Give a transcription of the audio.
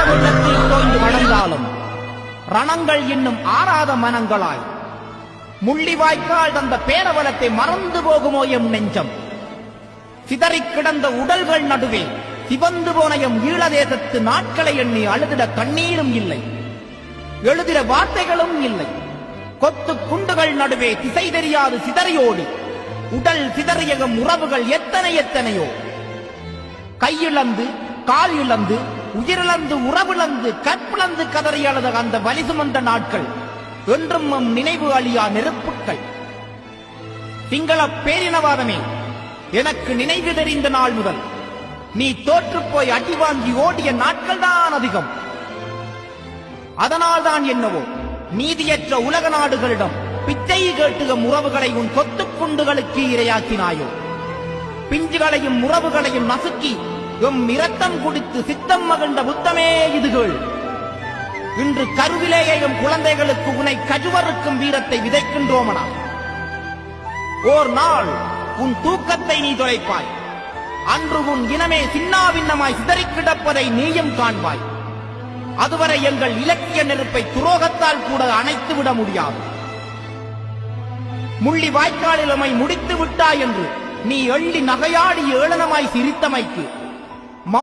வெள்ளத்தில் தோய்ந்து வளர்ந்தாலும் ரணங்கள் இன்னும் ஆறாத மனங்களாய் முள்ளிவாய்க்கால் தந்த பேரவலத்தை மறந்து போகுமோ எம் நெஞ்சம். சிதறிக் கிடந்த உடல்கள் நடுவே சிவந்து போன எம் ஈழதேசத்து நாட்களை எண்ணி அழுதிட கண்ணீரும் இல்லை, எழுதிட வார்த்தைகளும் இல்லை. கொத்து குண்டுகள் நடுவே திசை தெரியாது சிதறியோடி உடல் சிதறிய எம் உறவுகள் எத்தனை எத்தனையோ. கையிழந்து கால் இழந்து உயிரிழந்து உறவிழந்து கற்பிழந்து கதறி அழுத அந்த வலி சுமந்த நாட்கள் என்றும் நம் நினைவு அழியா நெருப்புக்கள். சிங்கள பேரினவாதமே, எனக்கு நினைவு தெரிந்த நாள் முதல் நீ தோற்றுப்போய் அடி வாங்கி ஓடிய நாட்கள் தான் அதிகம். அதனால்தான் என்னவோ நீதியற்ற உலக நாடுகளிடம் பிச்சை கேட்டுக உறவுகளை உன் சொத்துக் குண்டுகளுக்கு இரையாக்கினாயோ. பிஞ்சுகளையும் உறவுகளையும் நசுக்கி எம் இரத்தம் குடித்து சித்தம் மகிழ்ந்த புத்தமே இதுகள். இன்று கருவிலேயே எம் குழந்தைகளுக்கு உன்னை கஜுவருக்கும் வீரத்தை விதைக்கின்றோமனா. ஓர் நாள் உன் தூக்கத்தை நீ தொலைப்பாய். அன்று உன் இனமே சின்னாபின்னமாய் சிதறிக் கிடப்பதை நீயும் காண்பாய். அதுவரை எங்கள் இலக்கிய நெருப்பை துரோகத்தால் கூட அணைத்துவிட முடியாது. முள்ளி வாய்க்காலில் உம்மை முடித்து விட்டாய் என்று நீ எள்ளி நகையாடி ஏளனமாய் சிரித்தமைக்கு